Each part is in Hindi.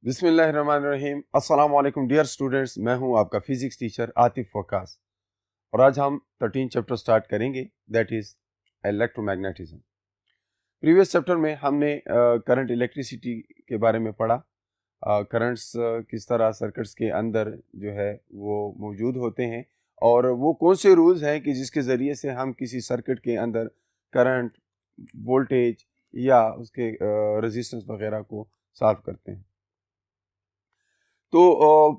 बिस्मिल्लाहिर्रहमानिर्रहीम। अस्सलाम वालेकुम डियर स्टूडेंट्स, मैं हूं आपका फिजिक्स टीचर आतिफ वकास और आज हम 13 चैप्टर स्टार्ट करेंगे, that is electromagnetism. Previous chapter में हमने करंट इलेक्ट्रिसिटी के बारे में पढ़ा। करंट्स किस तरह सर्किट्स के अंदर जो है वो मौजूद होते हैं और वो कौन से रूल्स हैं कि जिसके ज़रिए से हम किसी सर्किट के अंदर करंट, वोल्टेज या उसके रेजिस्टेंस वगैरह को सॉल्व करते हैं। तो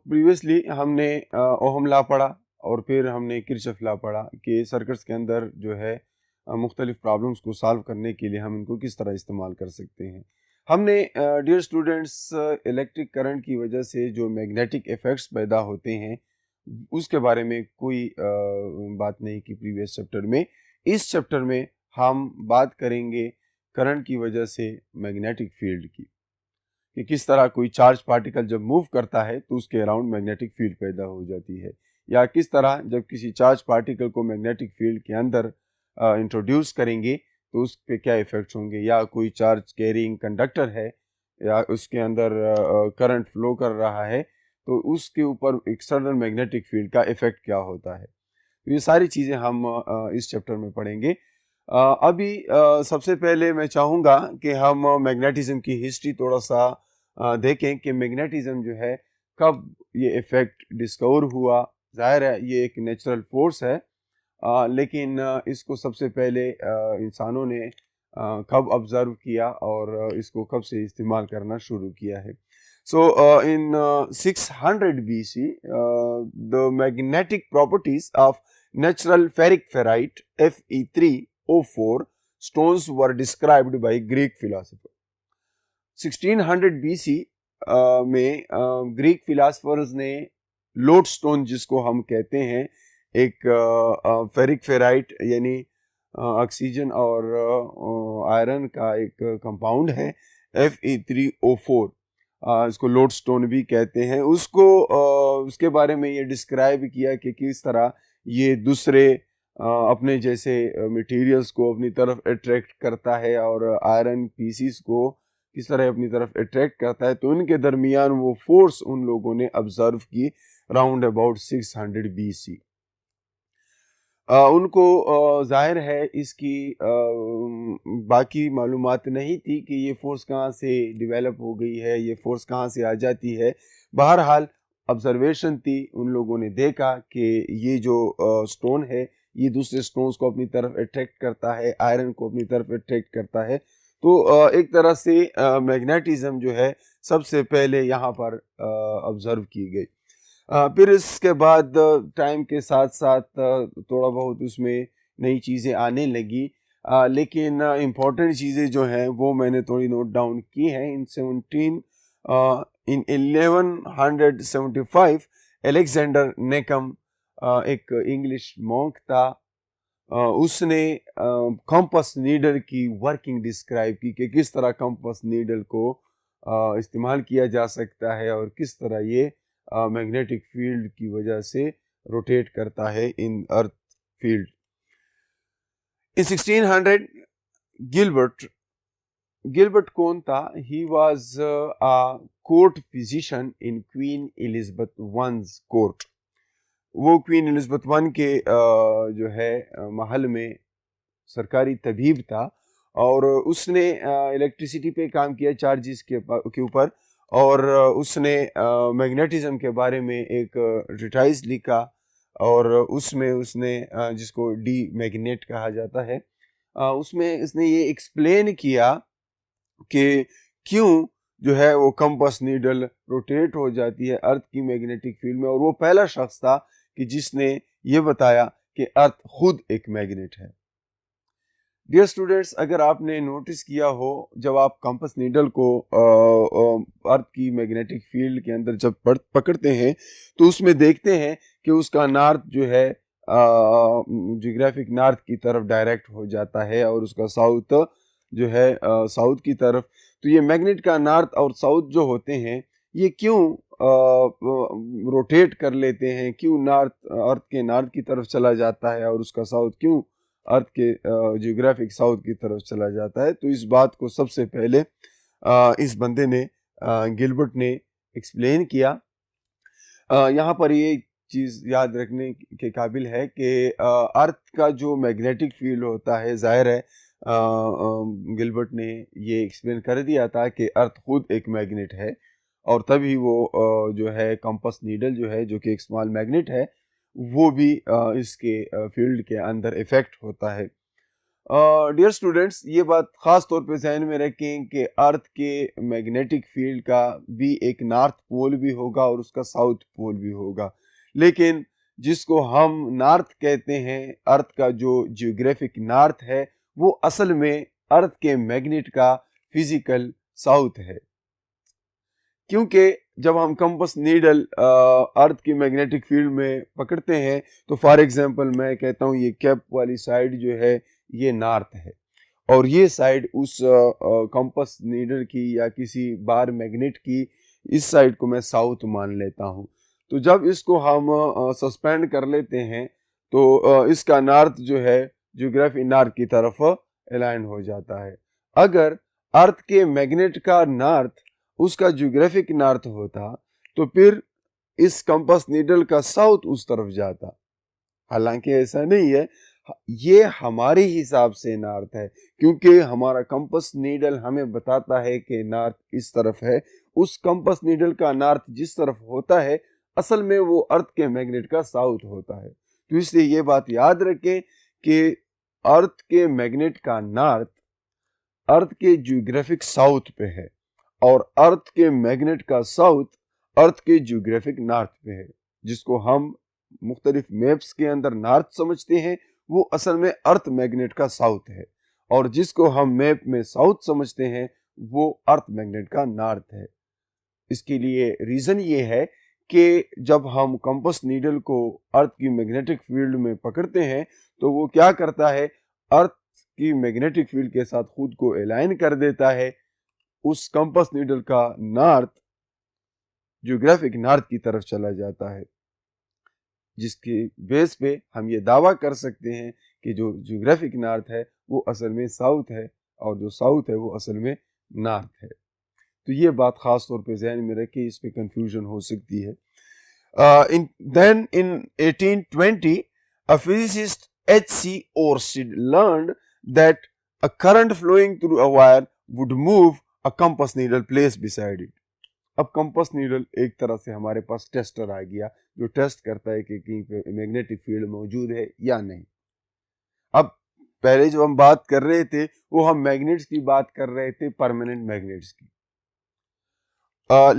प्रीवियसली हमने ओहम लॉ पढ़ा और फिर हमने किरचॉफ लॉ पढ़ा कि सर्किट्स के अंदर जो है मुख्तलिफ प्रॉब्लम्स को सॉल्व करने के लिए हम इनको किस तरह इस्तेमाल कर सकते हैं। हमने डियर स्टूडेंट्स इलेक्ट्रिक करंट की वजह से जो मैग्नेटिक इफ़ेक्ट्स पैदा होते हैं उसके बारे में कोई बात नहीं की प्रीवियस चैप्टर में। इस चैप्टर में हम बात करेंगे करंट की वजह से मैग्नेटिक फील्ड की, कि किस तरह कोई चार्ज पार्टिकल जब मूव करता है तो उसके अराउंड मैग्नेटिक फील्ड पैदा हो जाती है, या किस तरह जब किसी चार्ज पार्टिकल को मैग्नेटिक फील्ड के अंदर इंट्रोड्यूस करेंगे तो उस पे क्या इफेक्ट्स होंगे, या कोई चार्ज कैरिंग कंडक्टर है या उसके अंदर करंट फ्लो कर रहा है तो उसके ऊपर एक्सटर्नल मैग्नेटिक फील्ड का इफेक्ट क्या होता है। तो ये सारी चीज़ें हम इस चैप्टर में पढ़ेंगे। अभी सबसे पहले मैं चाहूँगा कि हम मैग्नेटिज्म की हिस्ट्री थोड़ा सा देखें कि मैग्नेटिज्म जो है कब ये इफ़ेक्ट डिस्कवर हुआ। जाहिर है ये एक नेचुरल फोर्स है, लेकिन इसको सबसे पहले इंसानों ने कब ऑब्जर्व किया और इसको कब से इस्तेमाल करना शुरू किया है। So in 600 BC, the magnetic properties of natural ferric ferrite Fe3O4 stones were described by Greek philosopher. 1600 BC में ग्रीक फिलासफर्स ने लोडस्टोन, जिसको हम कहते हैं, एक फेरिक फेराइट यानी ऑक्सीजन और आयरन का एक कंपाउंड है Fe3O4, इसको लोडस्टोन भी कहते हैं, उसको उसके बारे में ये डिस्क्राइब किया कि किस तरह ये दूसरे अपने जैसे मटेरियल्स को अपनी तरफ अट्रैक्ट करता है और आयरन पीसीस को किस तरह अपनी तरफ अट्रैक्ट करता है। तो उनके दरमियान वो फोर्स उन लोगों ने ऑब्जर्व की राउंड अबाउट 600 BC। उनको जाहिर है इसकी बाकी मालूमात नहीं थी कि ये फोर्स कहाँ से डेवलप हो गई है, ये फोर्स कहाँ से आ जाती है। बहरहाल ऑब्जर्वेशन थी, उन लोगों ने देखा कि ये जो स्टोन है ये दूसरे स्टोन्स को अपनी तरफ अट्रैक्ट करता है, आयरन को अपनी तरफ अट्रैक्ट करता है। तो एक तरह से मैग्नेटिज्म जो है सबसे पहले यहाँ पर ऑब्जर्व की गई। फिर इसके बाद टाइम के साथ साथ थोड़ा बहुत उसमें नई चीज़ें आने लगी, लेकिन इम्पोर्टेंट चीज़ें जो हैं वो मैंने थोड़ी नोट डाउन की हैं। इन 1175 एलेक्जेंडर नेकम, एक इंग्लिश मॉन्क था, उसने कंपास नीडल की वर्किंग डिस्क्राइब की कि किस तरह कंपास नीडल को इस्तेमाल किया जा सकता है और किस तरह ये मैग्नेटिक फील्ड की वजह से रोटेट करता है इन अर्थ फील्ड। इन 1600 गिलबर्ट कौन था? He was a court physician in Queen Elizabeth once court. वो क्वीन एलिजाबेथ वन के जो है महल में सरकारी तबीब था और उसने इलेक्ट्रिसिटी पे काम किया, चार्जेस के ऊपर, और उसने मैग्नेटिज्म के बारे में एक ट्रीटाइज लिखा और उसमें उसने जिसको डी मैग्नेट कहा जाता है, उसमें उसने ये एक्सप्लेन किया कि क्यों जो है वो कंपास नीडल रोटेट हो जाती है अर्थ की मैग्नेटिक फील्ड में, और वो पहला शख्स था कि जिसने ये बताया कि अर्थ खुद एक मैग्नेट है। डियर स्टूडेंट्स, अगर आपने नोटिस किया हो, जब आप कंपास नीडल को अर्थ की मैग्नेटिक फील्ड के अंदर जब पकड़ते हैं तो उसमें देखते हैं कि उसका नॉर्थ जो है जियोग्राफिक नॉर्थ की तरफ डायरेक्ट हो जाता है और उसका साउथ जो है साउथ की तरफ। तो ये मैग्नेट का नॉर्थ और साउथ जो होते हैं ये क्यों रोटेट कर लेते हैं, क्यों नॉर्थ अर्थ के नॉर्थ की तरफ चला जाता है और उसका साउथ क्यों अर्थ के जियोग्राफिक साउथ की तरफ चला जाता है। तो इस बात को सबसे पहले इस बंदे ने गिलबर्ट ने एक्सप्लेन किया। यहाँ पर ये चीज़ याद रखने के काबिल है कि अर्थ का जो मैग्नेटिक फील्ड होता है, ज़ाहिर है गिलबर्ट ने ये एक्सप्लेन कर दिया था कि अर्थ खुद एक मैग्नेट है और तभी वो जो है कंपास नीडल जो है, जो कि एक स्मॉल मैग्नेट है, वो भी इसके फील्ड के अंदर इफेक्ट होता है। डियर स्टूडेंट्स, ये बात ख़ास तौर पे ज़हन में रखें कि अर्थ के मैग्नेटिक फील्ड का भी एक नॉर्थ पोल भी होगा और उसका साउथ पोल भी होगा, लेकिन जिसको हम नॉर्थ कहते हैं, अर्थ का जो जियोग्राफिक नॉर्थ है, वो असल में अर्थ के मैग्नेट का फिजिकल साउथ है। क्योंकि जब हम कंपास नीडल अर्थ की मैग्नेटिक फील्ड में पकड़ते हैं तो फॉर एग्जांपल मैं कहता हूँ ये कैप वाली साइड जो है ये नॉर्थ है और ये साइड उस कंपास नीडल की या किसी बार मैग्नेट की इस साइड को मैं साउथ मान लेता हूँ। तो जब इसको हम सस्पेंड कर लेते हैं तो इसका नॉर्थ जो है ज्योग्राफी नॉर्थ की तरफ अलाइन हो जाता है। अगर अर्थ के मैग्नेट का नॉर्थ उसका ज्योग्राफिक नॉर्थ होता तो फिर इस कंपास नीडल का साउथ उस तरफ जाता। हालांकि ऐसा नहीं है, ये हमारे हिसाब से नॉर्थ है क्योंकि हमारा कंपास नीडल हमें बताता है कि नॉर्थ इस तरफ है। उस कंपास नीडल का नॉर्थ जिस तरफ होता है असल में वो अर्थ के मैग्नेट का साउथ होता है। तो इसलिए ये बात याद रखें कि अर्थ के मैग्नेट का नॉर्थ अर्थ के ज्योग्राफिक साउथ पे है और अर्थ के मैग्नेट का साउथ अर्थ के ज्योग्राफिक नॉर्थ पे है। जिसको हम मुख्तलिफ मैप्स के अंदर नॉर्थ समझते हैं वो असल में अर्थ मैग्नेट का साउथ है और जिसको हम मैप में साउथ समझते हैं वो अर्थ मैग्नेट का नॉर्थ है। इसके लिए रीज़न ये है कि जब हम कंपास नीडल को अर्थ की मैग्नेटिक फील्ड में पकड़ते हैं तो वो क्या करता है, अर्थ की मैग्नेटिक फील्ड के साथ खुद को अलाइन कर देता है। उस कंपास नीडल का नॉर्थ ज्योग्राफिक नॉर्थ की तरफ चला जाता है, जिसके बेस पे हम ये दावा कर सकते हैं कि जो ज्योग्राफिक नॉर्थ है वो असल में साउथ है और जो साउथ है वो असल में नॉर्थ है। तो ये बात खास तौर पे ज़हन में रखिए, इस पे कंफ्यूजन हो सकती है। in 1820 a physicist H.C. Oersted learned that a current flowing through a wire would move a compass needle placed beside it. अब कंपास नीडल एक तरह से हमारे पास टेस्टर आ गया जो टेस्ट करता है कि कहीं पे मैग्नेटिक फील्ड मौजूद है या नहीं। अब पहले जो हम बात कर रहे थे वो हम मैग्नेट्स की बात कर रहे थे, परमानेंट मैग्नेट्स की।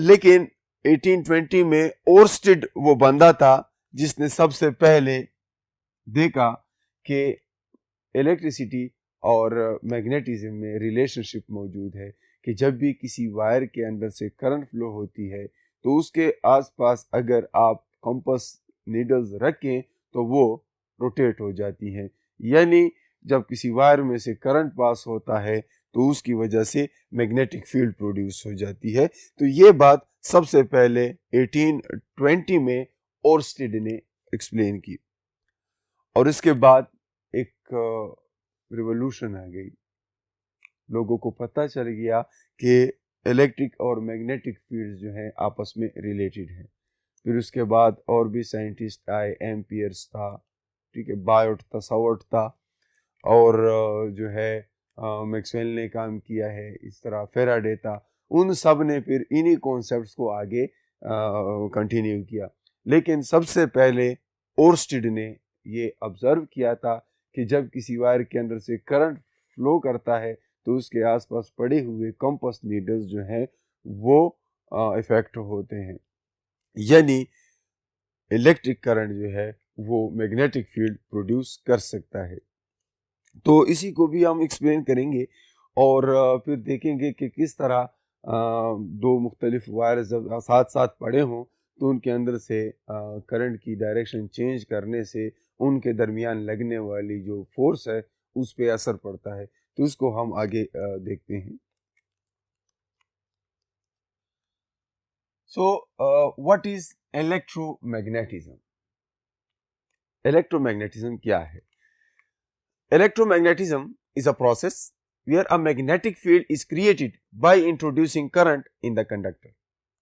लेकिन 1820 में ओर्स्टेड वो बंदा था जिसने सबसे पहले देखा कि इलेक्ट्रिसिटी और मैग्नेटिज्म में रिलेशनशिप मौजूद है कि जब भी किसी वायर के अंदर से करंट फ्लो होती है तो उसके आसपास अगर आप कंपास नीडल्स रखें तो वो रोटेट हो जाती हैं। यानी जब किसी वायर में से करंट पास होता है तो उसकी वजह से मैग्नेटिक फील्ड प्रोड्यूस हो जाती है। तो ये बात सबसे पहले 1820 में ओर्स्टेड ने एक्सप्लेन की और इसके बाद एक रिवॉल्यूशन आ गई। लोगों को पता चल गया कि इलेक्ट्रिक और मैग्नेटिक फील्ड्स जो हैं आपस में रिलेटेड हैं। फिर उसके बाद और भी साइंटिस्ट आए, एम्पियर्स था, ठीक है, बायोट था, सावर्ट था और जो है मैक्सवेल ने काम किया है, इस तरह फेराडे था। उन सब ने फिर इन्हीं कॉन्सेप्ट्स को आगे कंटिन्यू किया। लेकिन सबसे पहले ओर्स्टेड ने ये ऑब्जर्व किया था कि जब किसी वायर के अंदर से करंट फ्लो करता है तो उसके आसपास पड़े हुए कंपास नीडल्स जो हैं वो इफेक्ट होते हैं, यानी इलेक्ट्रिक करंट जो है वो मैग्नेटिक फील्ड प्रोड्यूस कर सकता है। तो इसी को भी हम एक्सप्लेन करेंगे और फिर देखेंगे कि किस तरह दो मुख्तलिफ वायर जब साथ साथ पड़े हों तो उनके अंदर से करंट की डायरेक्शन चेंज करने से उनके दरमियान लगने वाली जो फोर्स है उस पर असर पड़ता है। तो इसको हम आगे देखते हैं। So what is electromagnetism? Electromagnetism क्या है? Electromagnetism is a process where a magnetic field is created by introducing current in the conductor.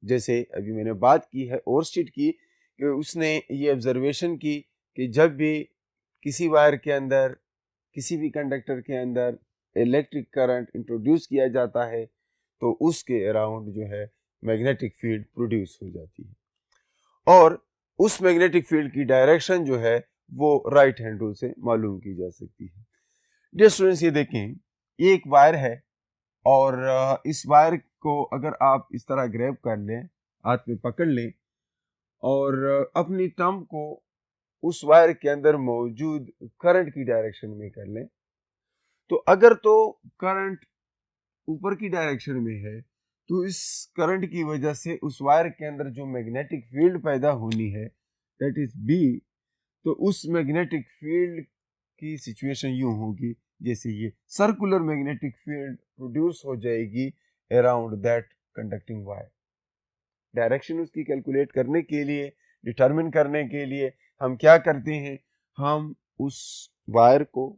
जैसे अभी मैंने बात की है ओरस्टेड की, कि उसने ये ऑब्जर्वेशन की कि जब भी किसी वायर के अंदर, किसी भी कंडक्टर के अंदर इलेक्ट्रिक करंट इंट्रोड्यूस किया जाता है तो उसके अराउंड जो है मैग्नेटिक फील्ड प्रोड्यूस हो जाती है, और उस मैग्नेटिक फील्ड की डायरेक्शन जो है वो राइट हैंड रूल से मालूम की जा सकती है। डियर स्टूडेंट्स, ये देखें, ये एक वायर है और इस वायर को अगर आप इस तरह ग्रैब कर लें, हाथ में पकड़ लें और अपनी थंब को उस वायर के अंदर मौजूद करंट की डायरेक्शन में कर लें, तो अगर तो करंट ऊपर की डायरेक्शन में है तो इस करंट की वजह से उस वायर के अंदर जो मैग्नेटिक फील्ड पैदा होनी है, दैट इज बी, तो उस मैग्नेटिक फील्ड की सिचुएशन यूं होगी जैसे ये सर्कुलर मैग्नेटिक फील्ड प्रोड्यूस हो जाएगी around that conducting wire. Direction उसकी कैलकुलेट करने के लिए, डिटरमिन करने के लिए हम क्या करते हैं, हम उस वायर को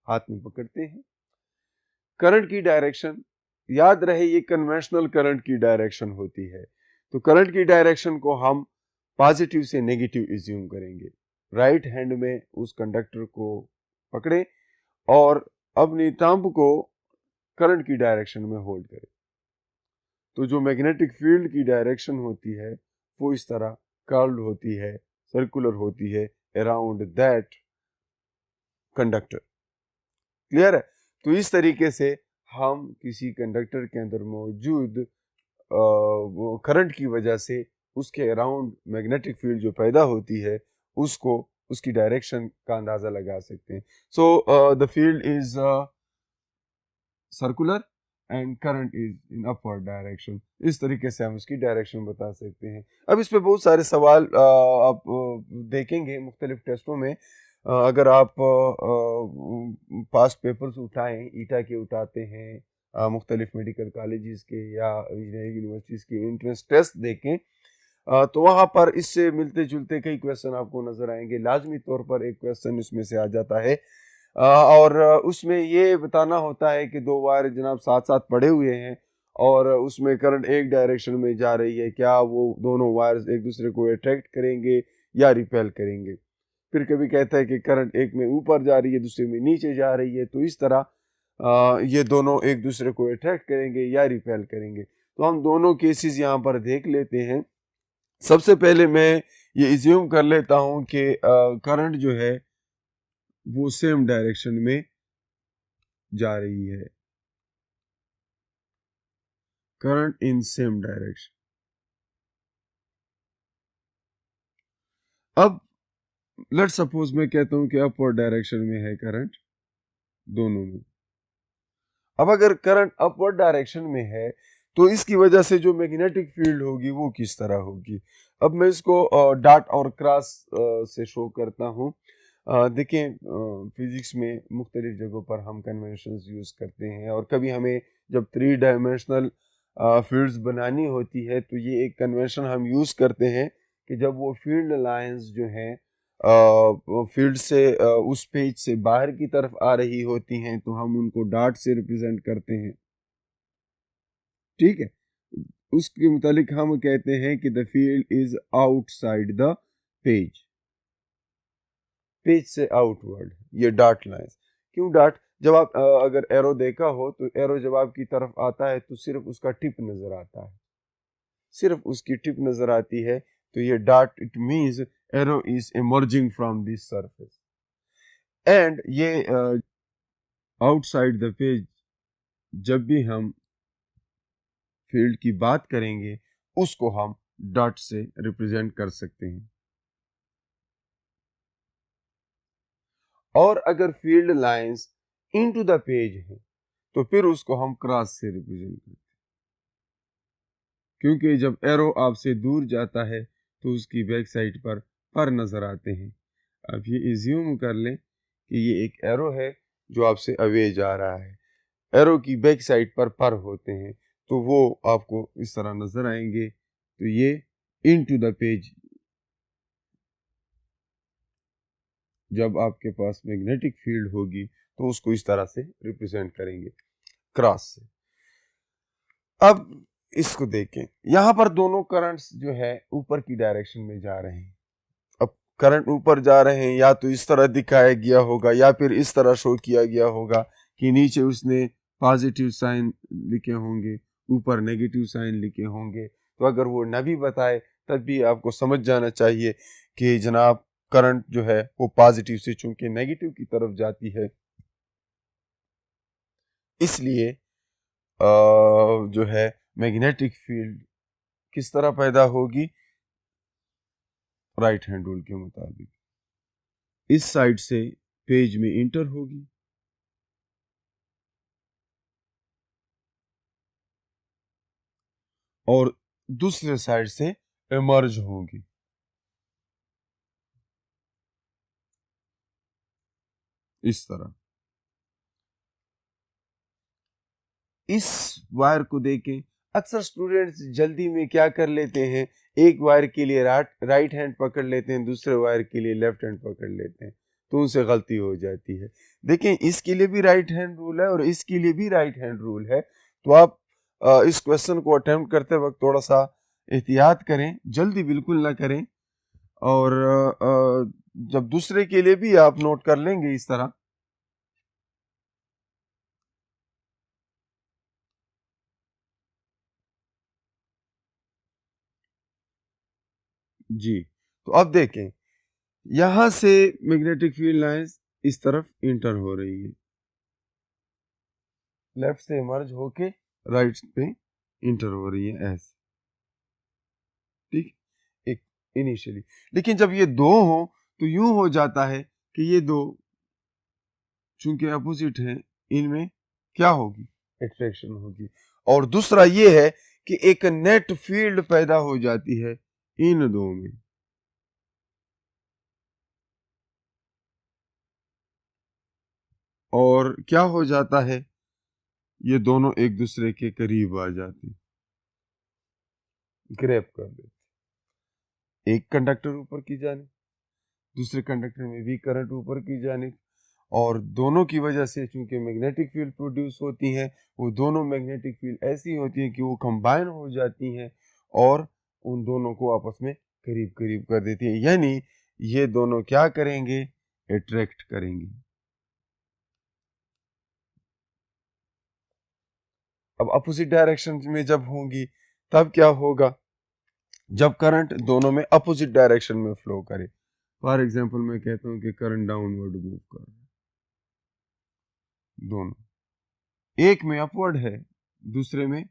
हाथ में पकड़ते हैं, करंट की डायरेक्शन, याद रहे ये कन्वेंशनल करंट की डायरेक्शन होती है, तो करंट की डायरेक्शन को हम पॉजिटिव से नेगेटिव एज्यूम करेंगे, राइट हैंड में उस कंडक्टर को पकड़े और अपनी थंब को करंट की डायरेक्शन में होल्ड करें, तो जो मैग्नेटिक फील्ड की डायरेक्शन होती है वो इस तरह कर्व्ड होती है, सर्कुलर होती है अराउंड दैट कंडक्टर। क्लियर है? तो इस तरीके से हम किसी कंडक्टर के अंदर मौजूद करंट की वजह से उसके अराउंड मैग्नेटिक फील्ड जो पैदा होती है उसको, उसकी डायरेक्शन का अंदाजा लगा सकते हैं। So the field is circular and current is in upward direction. इस तरीके से हम उसकी डायरेक्शन बता सकते हैं। अब इस पे बहुत सारे सवाल आप देखेंगे मुख्तलिफ टेस्टों में। अगर आप पास्ट पेपर्स उठाएं, ईटा के उठाते हैं, मुख्तलिफ मेडिकल कॉलेजेस के या इंजीनियरिंग यूनिवर्सिटीज़ के एंट्रेंस टेस्ट देखें, तो वहाँ पर इससे मिलते जुलते कई क्वेश्चन आपको नजर आएंगे। लाजमी तौर पर एक क्वेश्चन इसमें से आ जाता है और उसमें ये बताना होता है कि दो वायर जनाब साथ साथ पड़े हुए हैं और उसमें करंट एक डायरेक्शन में जा रही है, क्या वो दोनों वायर्स एक दूसरे को अट्रैक्ट करेंगे या रिपेल करेंगे। फिर कभी कहता है कि करंट एक में ऊपर जा रही है, दूसरे में नीचे जा रही है, तो इस तरह ये दोनों एक दूसरे को अट्रैक्ट करेंगे या रिपेल करेंगे। तो हम दोनों केसेस यहाँ पर देख लेते हैं। सबसे पहले मैं ये इज्यूम कर लेता हूँ कि करंट जो है वो सेम डायरेक्शन में जा रही है, करंट इन सेम डायरेक्शन। अब लेट्स सपोज मैं कहता हूं कि अपवर्ड डायरेक्शन में है करंट दोनों में। अब अगर करंट अपवर्ड डायरेक्शन में है तो इसकी वजह से जो मैग्नेटिक फील्ड होगी वो किस तरह होगी। अब मैं इसको डॉट और क्रॉस से शो करता हूं। देखें, फिजिक्स में मुख्तलिफ जगहों पर हम कन्वेंशंस यूज़ करते हैं और कभी हमें जब 3 डायमेंशनल फील्ड्स बनानी होती है तो ये एक कन्वेंशन हम यूज़ करते हैं कि जब वो फील्ड लाइंस जो हैं फील्ड से उस पेज से बाहर की तरफ आ रही होती हैं तो हम उनको डॉट से रिप्रेजेंट करते हैं। ठीक है, उसके मुतालिक हम कहते हैं कि the field is outside the page, page से आउटवर्ड, ये डॉट लाइंस। क्यों डॉट? जब आप अगर एरो देखा हो तो एरो जब आपकी तरफ आता है तो सिर्फ उसका टिप नजर आता है, सिर्फ उसकी टिप नजर आती है, तो ये dot, it means arrow is emerging from this surface. And ये आउटसाइड द पेज, जब भी हम फील्ड की बात करेंगे उसको हम डॉट से रिप्रेजेंट कर सकते हैं। और अगर field lines into the page है तो फिर उसको हम क्रॉस से रिप्रेजेंट करते हैं, क्योंकि जब एरो आपसे दूर जाता है तो उसकी बैक साइड पर नजर आते हैं। अब ये इज्यूम कर लें कि ये एक एरो है जो आपसे अवे जा रहा है, एरो की बैक साइड पर होते हैं तो वो आपको इस तरह नजर आएंगे। तो ये इनटू द पेज, जब आपके पास मैग्नेटिक फील्ड होगी तो उसको इस तरह से रिप्रेजेंट करेंगे क्रॉस से। अब इसको देखें, यहाँ पर दोनों करंट्स जो है ऊपर की डायरेक्शन में जा रहे हैं। अब करंट ऊपर जा रहे हैं, या तो इस तरह दिखाया गया होगा या फिर इस तरह शो किया गया होगा कि नीचे उसने पॉजिटिव साइन लिखे होंगे, ऊपर नेगेटिव साइन लिखे होंगे। तो अगर वो न भी बताए तब भी आपको समझ जाना चाहिए कि जनाब करंट जो है वो पॉजिटिव से चूंकि नेगेटिव की तरफ जाती है, इसलिए जो है मैग्नेटिक फील्ड किस तरह पैदा होगी, राइट हैंड रूल के मुताबिक इस साइड से पेज में इंटर होगी और दूसरे साइड से इमर्ज होगी। इस तरह इस वायर को देखें, अक्सर स्टूडेंट्स जल्दी में क्या कर लेते हैं, एक वायर के लिए राइट हैंड पकड़ लेते हैं, दूसरे वायर के लिए लेफ्ट हैंड पकड़ लेते हैं, तो उनसे गलती हो जाती है। देखें, इसके लिए भी राइट हैंड रूल है और इसके लिए भी राइट हैंड रूल है। तो आप इस क्वेश्चन को अटेम्प्ट करते वक्त थोड़ा सा एहतियात करें, जल्दी बिल्कुल ना करें। और जब दूसरे के लिए भी आप नोट कर लेंगे इस तरह, जी। तो अब देखें, यहां से मैग्नेटिक फील्ड लाइंस इस तरफ इंटर हो रही है, लेफ्ट से इमर्ज होके राइट पे इंटर हो रही है ऐसे, ठीक, एक इनिशियली। लेकिन जब ये दो हो तो यूं हो जाता है कि ये दो चूंकि अपोजिट हैं, इनमें क्या होगी, एट्रैक्शन होगी। और दूसरा ये है कि एक नेट फील्ड पैदा हो जाती है इन दो में। और क्या हो जाता है, ये दोनों एक दूसरे के करीब आ जाते, ग्रैब कर लेते, एक कंडक्टर ऊपर की जानिब, दूसरे कंडक्टर में भी करंट ऊपर की जानिब, और दोनों की वजह से चूंकि मैग्नेटिक फील्ड प्रोड्यूस होती हैं, वो दोनों मैग्नेटिक फील्ड ऐसी होती हैं कि वो कंबाइन हो जाती हैं और उन दोनों को आपस में करीब करीब कर देती हैं, यानी ये दोनों क्या करेंगे, अट्रैक्ट करेंगे। अब अपोजिट डायरेक्शन में जब होंगी तब क्या होगा, जब करंट दोनों में अपोजिट डायरेक्शन में फ्लो करे। फॉर एग्जांपल मैं कहता हूं कि करंट डाउनवर्ड मूव कर रहा है, दोनों, एक में अपवर्ड है, दूसरे में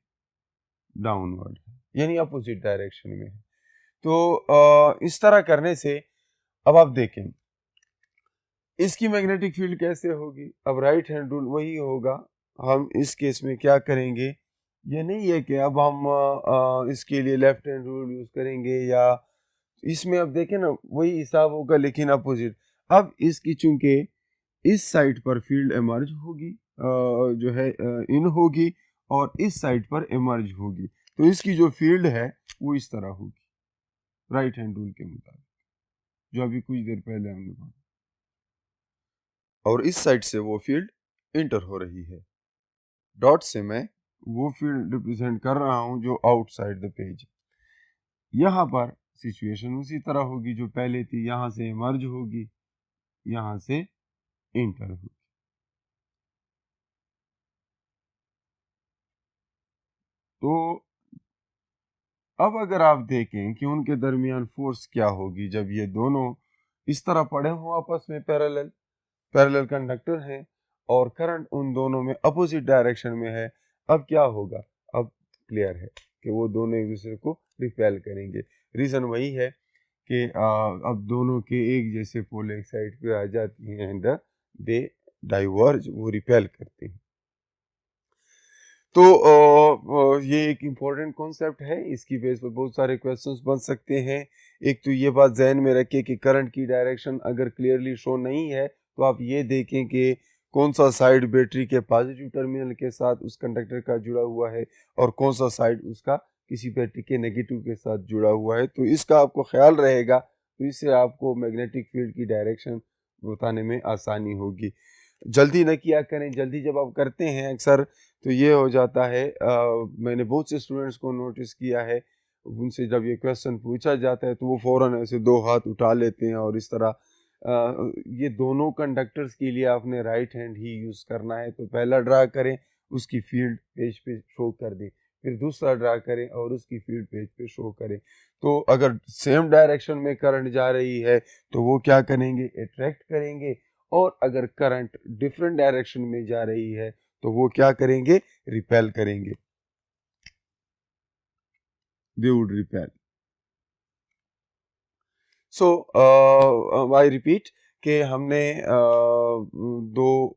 डाउनवर्ड है, यानी अपोजिट डायरेक्शन में है। तो इस तरह करने से अब आप देखें इसकी मैग्नेटिक फील्ड कैसे होगी। अब राइट हैंड रूल वही होगा, हम इस केस में क्या करेंगे, ये नहीं है कि अब हम इसके लिए लेफ्ट हैंड रूल यूज करेंगे, या इसमें अब देखें ना वही हिसाब होगा लेकिन अपोजिट। अब इसकी चूंकि इस साइड पर फील्ड एमर्ज होगी, जो है इन होगी, और इस साइड पर एमर्ज होगी, तो इसकी जो फील्ड है वो इस तरह होगी राइट हैंड रूल के मुताबिक, जो अभी कुछ देर पहले हमने पढ़ा। और इस साइड से वो फील्ड इंटर हो रही है, डॉट से मैं वो फील्ड रिप्रेजेंट कर रहा हूं जो आउटसाइड द पेज। यहां पर सिचुएशन उसी तरह होगी जो पहले थी, यहां से एमर्ज होगी, यहां से इंटर होगी। तो अब अगर आप देखें कि उनके दरमियान फोर्स क्या होगी, जब ये दोनों इस तरह पड़े हों आपस में, पैरेलल कंडक्टर हैं और करंट उन दोनों में अपोजिट डायरेक्शन में है, अब क्या होगा, अब क्लियर है कि वो दोनों एक दूसरे को रिपेल करेंगे। रीजन वही है कि अब दोनों के एक जैसे पोल एक साइड पे आ जाती हैं एंड दे डाइवर्ज, वो रिपेल करते हैं। तो ये एक इम्पोर्टेंट कॉन्सेप्ट है, इसकी बेस पर बहुत सारे क्वेश्चंस बन सकते हैं। एक तो ये बात जहन में रखिए कि करंट की डायरेक्शन अगर क्लियरली शो नहीं है तो आप ये देखें कि कौन सा साइड बैटरी के पॉजिटिव टर्मिनल के साथ उस कंडक्टर का जुड़ा हुआ है और कौन सा साइड उसका किसी बैटरी के नेगेटिव के साथ जुड़ा हुआ है। तो इसका आपको ख्याल रहेगा, तो इससे आपको मैग्नेटिक फील्ड की डायरेक्शन बताने में आसानी होगी। जल्दी न किया करें। जल्दी जब आप करते हैं अक्सर तो ये हो जाता है, मैंने बहुत से स्टूडेंट्स को नोटिस किया है, उनसे जब ये क्वेश्चन पूछा जाता है तो वो फ़ौरन ऐसे 2 हाथ उठा लेते हैं और इस तरह ये दोनों कंडक्टर्स के लिए आपने राइट हैंड ही यूज़ करना है। तो पहला ड्रा करें, उसकी फील्ड पेज पे शो कर दें, फिर दूसरा ड्रा करें और उसकी फील्ड पेज पे शो करें। तो अगर सेम डायरेक्शन में करंट जा रही है तो वो क्या करेंगे, अट्रैक्ट करेंगे, और अगर करंट डिफरेंट डायरेक्शन में जा रही है तो वो क्या करेंगे, रिपेल करेंगे, they would repel. So I repeat कि हमने 2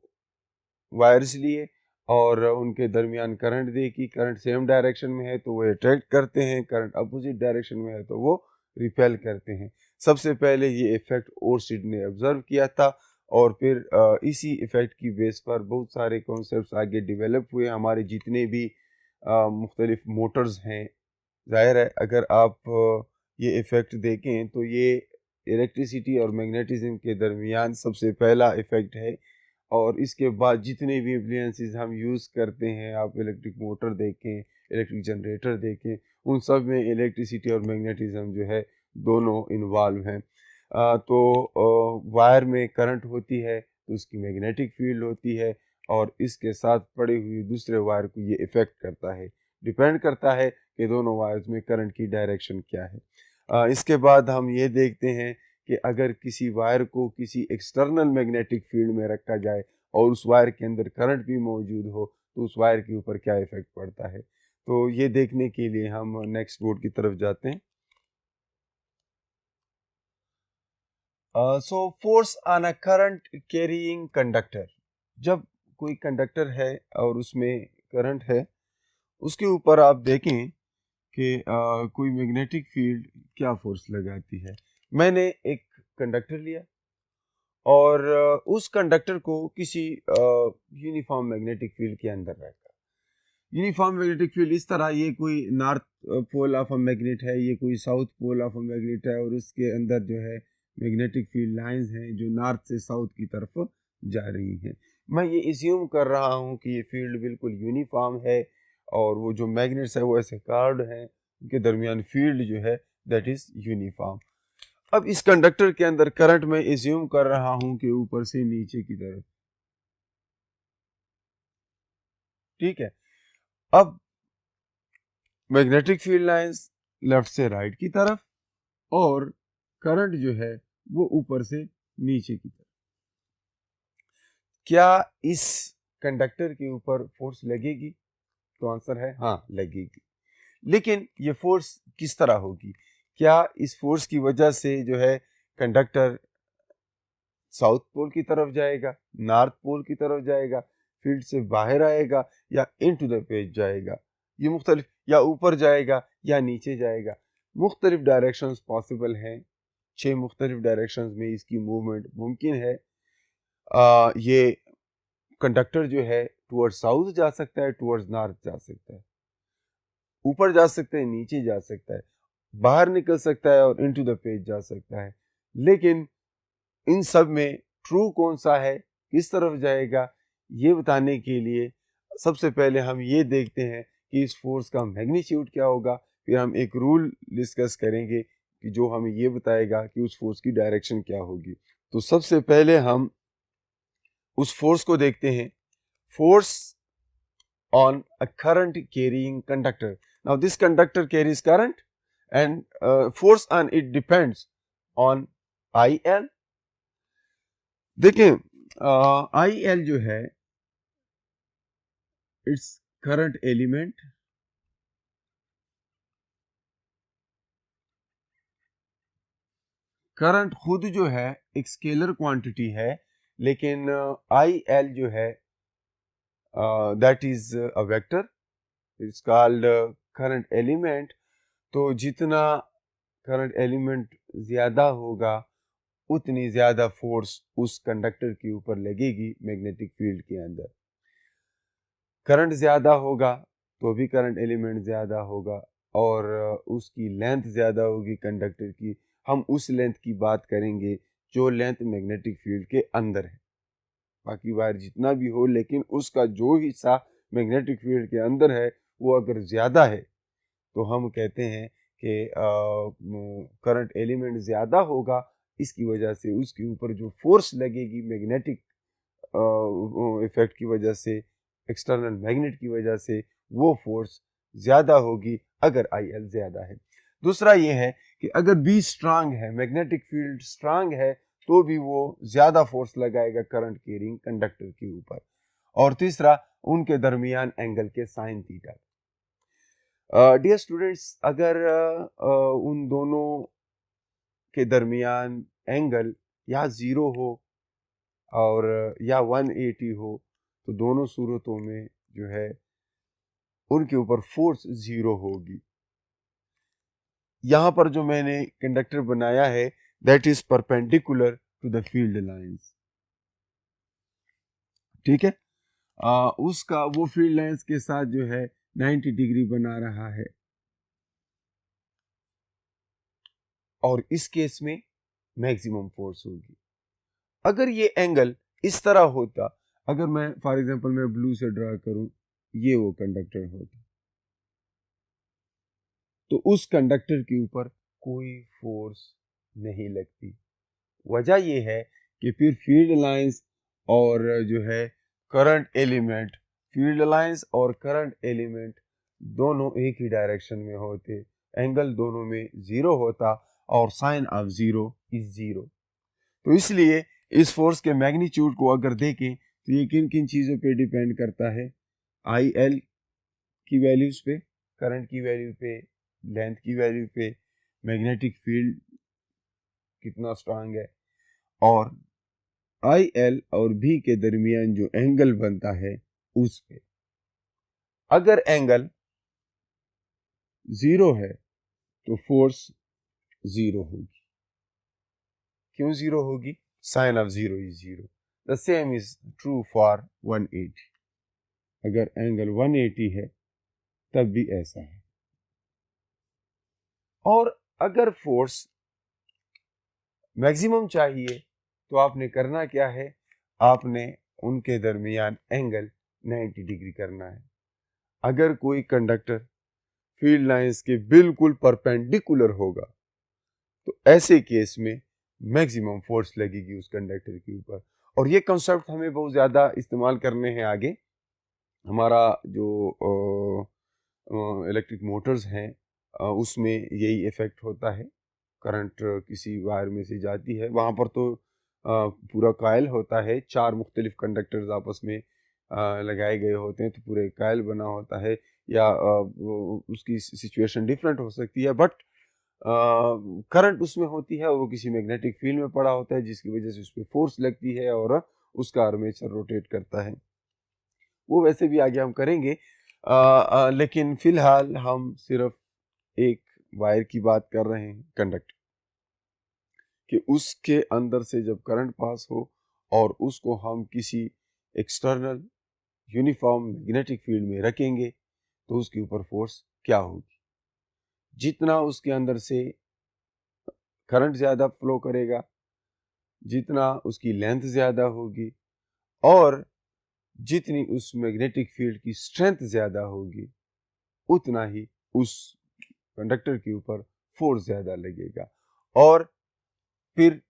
वायर्स लिए और उनके दरमियान करंट दी कि करंट सेम डायरेक्शन में है तो वो अट्रैक्ट करते हैं, करंट अपोजिट डायरेक्शन में है तो वो रिपेल करते हैं। सबसे पहले ये इफेक्ट ओर्स्टेड ने ऑब्जर्व किया था और फिर इसी इफेक्ट की बेस पर बहुत सारे कॉन्सेप्ट्स आगे डेवलप हुए। हमारे जितने भी मुख्तलिफ मोटर्स हैं, जाहिर है अगर आप ये इफेक्ट देखें तो ये इलेक्ट्रिसिटी और मैग्नेटिज्म के दरमियान सबसे पहला इफेक्ट है। और इसके बाद जितने भी एप्लियंसेस हम यूज़ करते हैं, आप इलेक्ट्रिक मोटर देखें, इलेक्ट्रिक जनरेटर देखें, उन सब में इलेक्ट्रिसिटी और मैग्नेटिज्म जो है दोनों इन्वॉल्व हैं। तो वायर में करंट होती है तो उसकी मैग्नेटिक फील्ड होती है और इसके साथ पड़े हुए दूसरे वायर को ये इफ़ेक्ट करता है। डिपेंड करता है कि दोनों वायर्स में करंट की डायरेक्शन क्या है। इसके बाद हम ये देखते हैं कि अगर किसी वायर को किसी एक्सटर्नल मैग्नेटिक फील्ड में रखा जाए और उस वायर के अंदर करंट भी मौजूद हो तो उस वायर के ऊपर क्या इफेक्ट पड़ता है। तो ये देखने के लिए हम नेक्स्ट बोर्ड की तरफ जाते हैं। So force on a current carrying conductor. जब कोई कंडक्टर है और उसमें करंट है, उसके ऊपर आप देखें कि कोई मैग्नेटिक फील्ड क्या फोर्स लगाती है। मैंने एक कंडक्टर लिया और उस कंडक्टर को किसी यूनिफॉर्म मैग्नेटिक फील्ड के अंदर रखा। यूनिफॉर्म मैग्नेटिक फील्ड इस तरह, ये कोई north pole of a magnet है, ये कोई south pole of a magnet है और उसके अंदर जो है मैग्नेटिक फील्ड लाइंस हैं जो नॉर्थ से साउथ की तरफ जा रही हैं। मैं ये इज्यूम कर रहा हूँ कि ये फील्ड बिल्कुल यूनिफॉर्म है और वो जो मैग्नेट्स है वो ऐसे कार्ड हैं, उनके दरमियान फील्ड जो है दैट इज यूनिफॉर्म। अब इस कंडक्टर के अंदर करंट में इज्यूम कर रहा हूं कि ऊपर से नीचे की तरफ, ठीक है। अब मैग्नेटिक फील्ड लाइंस लेफ्ट से राइट की तरफ और करंट जो है वो ऊपर से नीचे की तरफ। क्या इस कंडक्टर के ऊपर फोर्स लगेगी? तो आंसर है हाँ, लगेगी। लेकिन ये फोर्स किस तरह होगी? क्या इस फोर्स की वजह से जो है कंडक्टर साउथ पोल की तरफ जाएगा, नॉर्थ पोल की तरफ जाएगा, फील्ड से बाहर आएगा या इनटू द पेज जाएगा? ये मुख्तलिफ, या ऊपर जाएगा या नीचे जाएगा। मुख्तलिफ डायरेक्शंस पॉसिबल हैं। 6 मुख्तलिफ डायरेक्शंस में इसकी मूवमेंट मुमकिन है। ये कंडक्टर जो है टुवर्ड्स साउथ जा सकता है, टुवर्ड्स नॉर्थ जा सकता है, ऊपर जा सकता है, नीचे जा सकता है, बाहर निकल सकता है और इनटू द पेज जा सकता है। लेकिन इन सब में ट्रू कौन सा है, किस तरफ जाएगा, ये बताने के लिए सबसे पहले हम ये देखते हैं कि इस फोर्स का मैग्नीट्यूड क्या होगा। फिर हम एक रूल डिस्कस करेंगे कि जो हमें ये बताएगा कि उस फोर्स की डायरेक्शन क्या होगी। तो सबसे पहले हम उस फोर्स को देखते हैं। Force on a current carrying conductor. Now this conductor carries current and force on it depends on I L. देखें, आई एल जो है इट्स करंट एलिमेंट, करंट खुद जो है एक स्केलर क्वांटिटी है, लेकिन आई एल जो है that is a vector, it's called current element. तो जितना करंट एलिमेंट ज्यादा होगा उतनी ज्यादा फोर्स उस कंडक्टर के ऊपर लगेगी मैग्नेटिक फील्ड के अंदर। करंट ज़्यादा होगा तो भी करंट एलिमेंट ज़्यादा होगा और उसकी लेंथ ज़्यादा होगी कंडक्टर की। हम उस लेंथ की बात करेंगे जो लेंथ मैग्नेटिक फील्ड के अंदर है। बाकी वायर जितना भी हो, लेकिन उसका जो हिस्सा मैग्नेटिक फील्ड के अंदर है वो अगर ज़्यादा है तो हम कहते हैं कि करंट एलिमेंट ज़्यादा होगा। इसकी वजह से उसके ऊपर जो फोर्स लगेगी मैग्नेटिक इफेक्ट की वजह से, एक्सटर्नल मैग्नेट की वजह से, वो फोर्स ज़्यादा होगी अगर IL ज़्यादा है। दूसरा ये है कि अगर B स्ट्रांग है, मैग्नेटिक फील्ड स्ट्रांग है, तो भी वो ज़्यादा फोर्स लगाएगा करंट कैरिंग कंडक्टर के ऊपर। और तीसरा, उनके दरमियान एंगल के साइन थीटा। डियर स्टूडेंट्स, अगर उन दोनों के दरमियान एंगल या 0 हो और या 180 हो, तो दोनों सूरतों में जो है उनके ऊपर फोर्स 0 होगी। यहाँ पर जो मैंने कंडक्टर बनाया है that is perpendicular to the field lines, ठीक है। उसका वो फील्ड लाइंस के साथ जो है 90 डिग्री बना रहा है, और इस केस में मैक्सिमम फोर्स होगी। अगर ये एंगल इस तरह होता, अगर मैं फॉर एग्जांपल मैं ब्लू से ड्रा करूं, ये वो कंडक्टर होता, तो उस कंडक्टर के ऊपर कोई फोर्स नहीं लगती। वजह यह है कि फिर फील्ड लाइंस और जो है करंट एलिमेंट, फील्ड लाइंस और करंट एलिमेंट दोनों एक ही डायरेक्शन में होते, एंगल दोनों में 0 होता और साइन ऑफ 0 इज 0। तो इसलिए इस फोर्स के मैग्नीट्यूड को अगर देखें तो ये किन किन चीज़ों पे डिपेंड करता है, IL की वैल्यूज पे, करंट की वैल्यू पे, लेंथ की वैल्यू पे, मैग्नेटिक फील्ड कितना स्ट्रांग है, और IL और B के दरमियान जो एंगल बनता है उस पे। अगर एंगल 0 है तो फोर्स 0 होगी। क्यों 0 होगी? Sine of 0 is 0। The same is true for 180। अगर एंगल 180 है तब भी ऐसा है। और अगर फोर्स मैक्सिमम चाहिए तो आपने करना क्या है, आपने उनके दरमियान एंगल 90 डिग्री करना है। अगर कोई कंडक्टर फील्ड लाइंस के बिल्कुल परपेंडिकुलर होगा तो ऐसे केस में मैक्सिमम फोर्स लगेगी उस कंडक्टर के ऊपर। और ये कॉन्सेप्ट हमें बहुत ज़्यादा इस्तेमाल करने हैं आगे। हमारा जो इलेक्ट्रिक मोटर्स हैं उसमें यही इफेक्ट होता है। करंट किसी वायर में से जाती है, वहाँ पर तो पूरा कायल होता है, 4 मुख्तलिफ कंडक्टर्स आपस में लगाए गए होते हैं, तो पूरे कायल बना होता है, या उसकी सिचुएशन डिफरेंट हो सकती है, बट करंट उसमें होती है और वो किसी मैग्नेटिक फील्ड में पड़ा होता है जिसकी वजह से उस पर फोर्स लगती है और उसका आर्मेचर रोटेट करता है। वो वैसे भी आगे हम करेंगे, लेकिन फिलहाल हम सिर्फ एक वायर की बात कर रहे हैं, कंडक्टर, कि उसके अंदर से जब करंट पास हो और उसको हम किसी एक्सटर्नल यूनिफॉर्म मैग्नेटिक फील्ड में रखेंगे तो उसके ऊपर फोर्स क्या होगी। जितना उसके अंदर से करंट ज़्यादा फ्लो करेगा, जितना उसकी लेंथ ज़्यादा होगी, और जितनी उस मैग्नेटिक फील्ड की स्ट्रेंथ ज़्यादा होगी, उतना ही उस कंडक्टर के ऊपर फोर्स ज़्यादा लगेगा। और फिर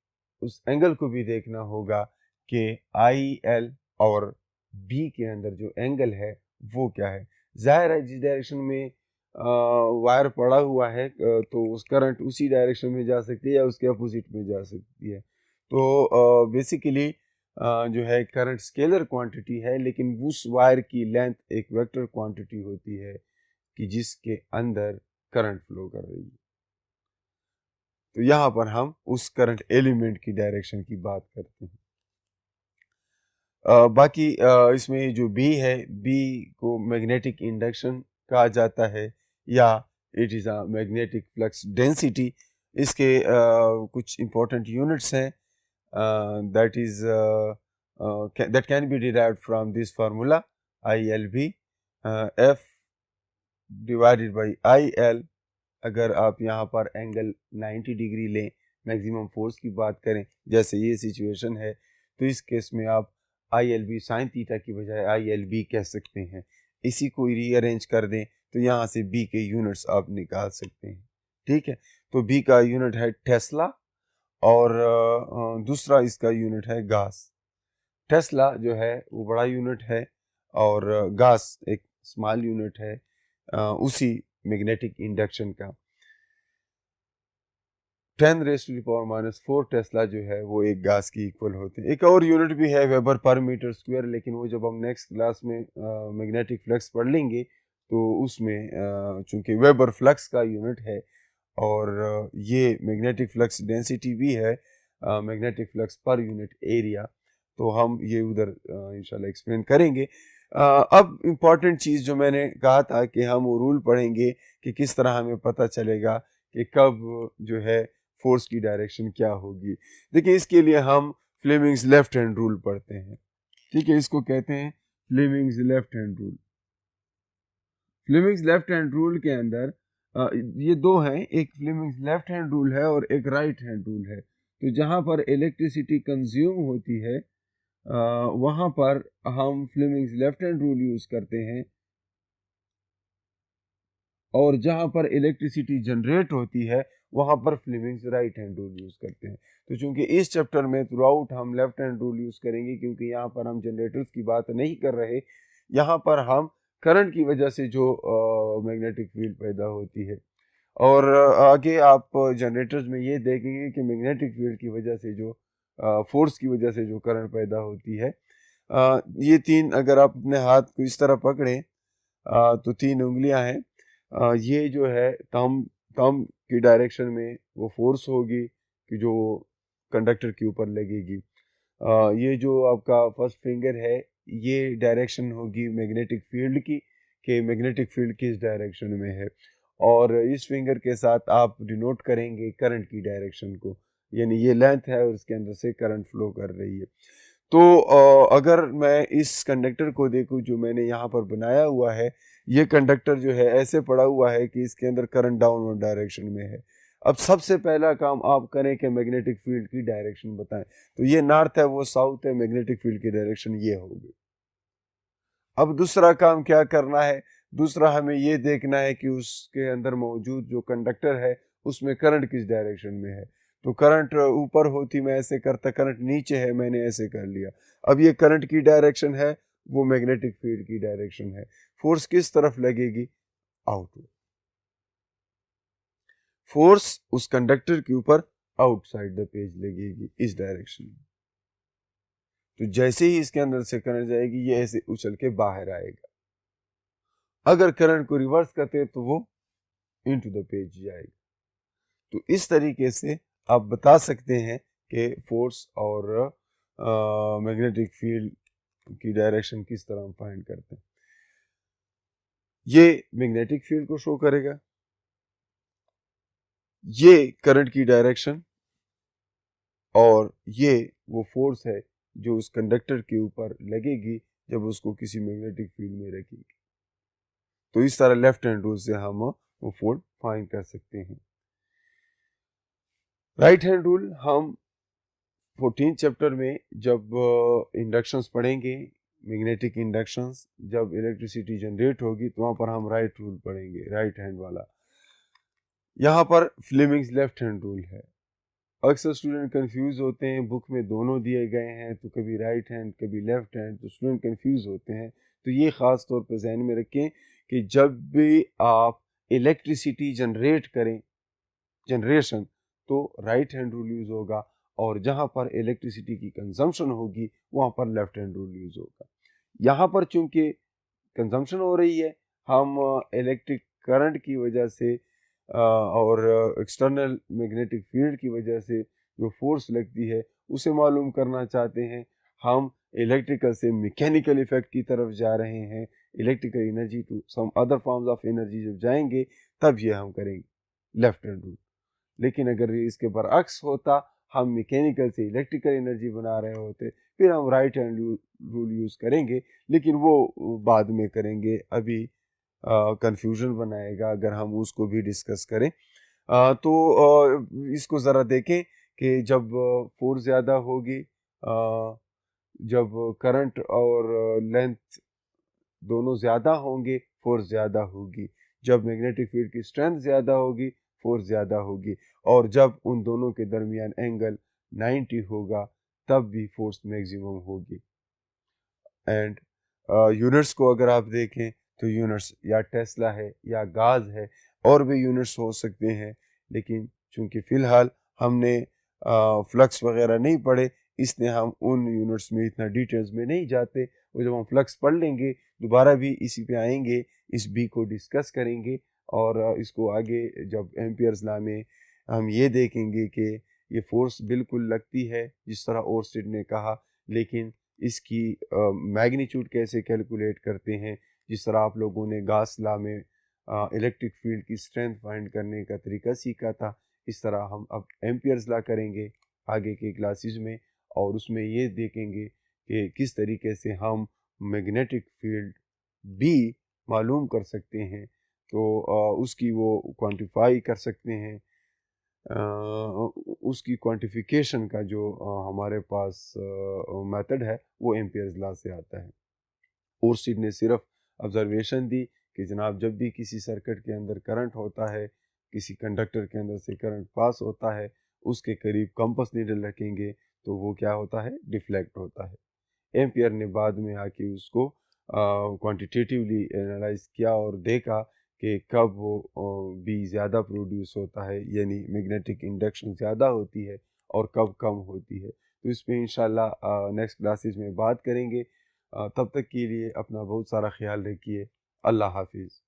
उस एंगल को भी देखना होगा कि IL और B के अंदर जो एंगल है वो क्या है। जाहिर है जिस डायरेक्शन में वायर पड़ा हुआ है तो उस करंट उसी डायरेक्शन में जा सकती है या उसके अपोजिट में जा सकती है। तो बेसिकली जो है करंट स्केलर क्वांटिटी है, लेकिन उस वायर की लेंथ एक वेक्टर क्वांटिटी होती है कि जिसके अंदर करंट फ्लो कर रही है। तो यहाँ पर हम उस करंट एलिमेंट की डायरेक्शन की बात करते हैं। बाकी इसमें जो B है, B को मैग्नेटिक इंडक्शन कहा जाता है या it is a magnetic flux density. इसके कुछ इंपॉर्टेंट यूनिट्स हैं that is that can be derived from this formula ILB F divided by IL। अगर आप यहाँ पर एंगल 90 डिग्री लें, मैक्सिमम फोर्स की बात करें, जैसे ये सिचुएशन है, तो इस केस में आप ILB साइन थीटा की बजाय ILB कह सकते हैं। इसी को रीअरेंज कर दें तो यहाँ से B के यूनिट्स आप निकाल सकते हैं। ठीक है, तो B का यूनिट है टेस्ला और दूसरा इसका यूनिट है गास। टेस्ला जो है वो बड़ा यूनिट है और गास एक स्मॉल यूनिट है उसी मैग्नेटिक इंडक्शन का। 10⁻⁻⁴ टेस्ला जो है वो एक गास की इक्वल होते हैं। एक और यूनिट भी है वेबर पर मीटर स्क्वायर, लेकिन वो जब हम नेक्स्ट क्लास में मैग्नेटिक फ्लक्स पढ़ लेंगे तो उसमें चूंकि वेबर फ्लक्स का यूनिट है और ये मैग्नेटिक फ्लक्स डेंसिटी भी है magnetic flux per unit area, तो हम ये उधर इंशाल्लाह एक्सप्लेन करेंगे। अब इम्पॉर्टेंट चीज़ जो मैंने कहा था कि हम वो रूल पढ़ेंगे कि किस तरह हमें पता चलेगा कि कब जो है फोर्स की डायरेक्शन क्या होगी। देखिए, इसके लिए हम फ्लेमिंग्स लेफ्ट हैंड रूल पढ़ते हैं। ठीक है, इसको कहते हैं Fleming's left hand rule. Fleming's left hand rule के अंदर ये दो हैं, एक फ्लेमिंग्स लेफ्ट हैंड रूल है और एक राइट हैंड रूल है। तो जहाँ पर इलेक्ट्रिसिटी कंज्यूम होती है वहाँ पर हम Fleming's left hand rule use करते हैं, और जहाँ पर इलेक्ट्रिसिटी जनरेट होती है वहाँ पर Fleming's right hand rule use करते हैं। तो चूंकि इस चैप्टर में थ्रू आउट हम लेफ्ट हैंड रूल यूज करेंगे, क्योंकि यहाँ पर हम जनरेटर्स की बात नहीं कर रहे, यहाँ पर हम करंट की वजह से जो मैग्नेटिक फील्ड पैदा होती है। और आगे आप जनरेटर्स में ये देखेंगे कि मैग्नेटिक फील्ड की वजह से जो फोर्स की वजह से जो करंट पैदा होती है, ये तीन, अगर आप अपने हाथ को इस तरह पकड़ें तो तीन उंगलियां हैं, ये जो है थंब की डायरेक्शन में वो फोर्स होगी कि जो कंडक्टर के ऊपर लगेगी। ये जो आपका फर्स्ट फिंगर है ये डायरेक्शन होगी मैग्नेटिक फील्ड की, कि मैग्नेटिक फील्ड किस डायरेक्शन में है, और इस फिंगर के साथ आप डिनोट करेंगे करंट की डायरेक्शन को, यानी ये लेंथ है और इसके अंदर से करंट फ्लो कर रही है। तो अगर मैं इस कंडक्टर को देखूं जो मैंने यहाँ पर बनाया हुआ है, ये कंडक्टर जो है ऐसे पड़ा हुआ है कि इसके अंदर करंट डाउनवर्ड डायरेक्शन में है। अब सबसे पहला काम आप करें कि मैग्नेटिक फील्ड की डायरेक्शन बताएं। तो ये नॉर्थ है, वो साउथ है, मैग्नेटिक फील्ड की डायरेक्शन ये होगी। अब दूसरा काम क्या करना है, दूसरा हमें ये देखना है कि उसके अंदर मौजूद जो कंडक्टर है उसमें करंट किस डायरेक्शन में है। तो करंट ऊपर होती मैं ऐसे करता, करंट नीचे है मैंने ऐसे कर लिया। अब ये करंट की डायरेक्शन है, वो मैग्नेटिक फील्ड की डायरेक्शन है। फोर्स किस तरफ लगेगी? आउटवर्ड। फोर्स उस कंडक्टर के ऊपर आउटसाइड द पेज लगेगी, इस डायरेक्शन में। तो जैसे ही इसके अंदर से करंट जाएगी ये ऐसे उछल के बाहर आएगा। अगर करंट को रिवर्स करते हैं तो वो इनटू द पेज जाएगा। तो इस तरीके से आप बता सकते हैं कि फोर्स और मैग्नेटिक फील्ड की डायरेक्शन किस तरह हम फाइंड करते हैं। ये मैग्नेटिक फील्ड को शो करेगा, ये करंट की डायरेक्शन, और ये वो फोर्स है जो उस कंडक्टर के ऊपर लगेगी जब उसको किसी मैग्नेटिक फील्ड में रखेगी। तो इस तरह लेफ्ट हैंड रूल से हम वो फोर्स फाइंड कर सकते हैं। राइट हैंड रूल हम 14 चैप्टर में जब इंडक्शंस पढ़ेंगे, मैग्नेटिक इंडक्शंस, जब इलेक्ट्रिसिटी जनरेट होगी तो वहां पर हम राइट रूल पढ़ेंगे, राइट हैंड वाला। यहाँ पर फ्लेमिंग्स लेफ्ट हैंड रूल है। अक्सर स्टूडेंट कंफ्यूज होते हैं, बुक में दोनों दिए गए हैं, तो कभी राइट हैंड कभी लेफ्ट हैंड, तो स्टूडेंट कंफ्यूज होते हैं। तो ये ख़ास तौर पर ध्यान में रखें कि जब भी आप इलेक्ट्रिसिटी जनरेट करें, जनरेशन, तो राइट हैंड रूल यूज़ होगा, और जहाँ पर इलेक्ट्रिसिटी की कंजम्पशन होगी वहाँ पर लेफ्ट हैंड रूल यूज़ होगा। यहाँ पर चूंकि कंजम्पशन हो रही है, हम इलेक्ट्रिक करंट की वजह से और एक्सटर्नल मैग्नेटिक फील्ड की वजह से जो फोर्स लगती है उसे मालूम करना चाहते हैं। हम इलेक्ट्रिकल से मैकेनिकल इफेक्ट की तरफ जा रहे हैं, electrical energy to some other forms of energy जब जाएंगे तब ये हम करेंगे लेफ्ट हैंड रूल। लेकिन अगर इसके बरअक्स होता, हम मैकेनिकल से इलेक्ट्रिकल एनर्जी बना रहे होते, फिर हम राइट हैंड रूल यूज़ करेंगे, लेकिन वो बाद में करेंगे, अभी कंफ्यूजन बनाएगा अगर हम उसको भी डिस्कस करें। तो इसको ज़रा देखें कि जब फोर्स ज़्यादा होगी जब करंट और लेंथ दोनों ज़्यादा होंगे फोर्स ज़्यादा होगी, जब मैग्नेटिक फील्ड की स्ट्रेंथ ज़्यादा होगी फोर्स ज़्यादा होगी, और जब उन दोनों के दरमियान एंगल 90 होगा तब भी फोर्स मैक्सिमम होगी। एंड यूनिट्स को अगर आप देखें तो यूनिट्स या टेस्ला है या गाज है, और भी यूनिट्स हो सकते हैं, लेकिन चूंकि फ़िलहाल हमने फ्लक्स वगैरह नहीं पढ़े इसलिए हम उन यूनिट्स में इतना डिटेल्स में नहीं जाते। वो जब हम फ्लक्स पढ़ लेंगे दोबारा भी इसी पे आएंगे, इस बी को डिस्कस करेंगे, और इसको आगे जब एम्पियर्स लॉ में हम ये देखेंगे कि ये फोर्स बिल्कुल लगती है जिस तरह ओर्स्टेड ने कहा, लेकिन इसकी मैग्नीट्यूड कैसे कैलकुलेट करते हैं, जिस तरह आप लोगों ने गास लॉ में इलेक्ट्रिक फील्ड की स्ट्रेंथ फाइंड करने का तरीका सीखा था, इस तरह हम अब एम्पियर्स लॉ करेंगे आगे के क्लासेस में, और उसमें ये देखेंगे कि किस तरीके से हम मैग्नेटिक फील्ड भी मालूम कर सकते हैं, तो उसकी वो क्वांटिफाई कर सकते हैं। उसकी क्वांटिफिकेशन का जो हमारे पास मेथड है वो एम्पियर्स लॉ से आता है। ओर्स्टेड ने सिर्फ ऑब्जर्वेशन दी कि जनाब जब भी किसी सर्किट के अंदर करंट होता है, किसी कंडक्टर के अंदर से करंट पास होता है, उसके करीब कंपास नीडल रखेंगे तो वो क्या होता है, डिफ्लेक्ट होता है। एम्पियर ने बाद में आके उसको क्वांटिटेटिवली एनालाइज किया और देखा कि कब वो बी ज़्यादा प्रोड्यूस होता है, यानी मैग्नेटिक इंडक्शन ज़्यादा होती है, और कब कम होती है। तो इस पे इंशाल्लाह नेक्स्ट क्लासेस में बात करेंगे। तब तक के लिए अपना बहुत सारा ख्याल रखिए। अल्लाह हाफिज़।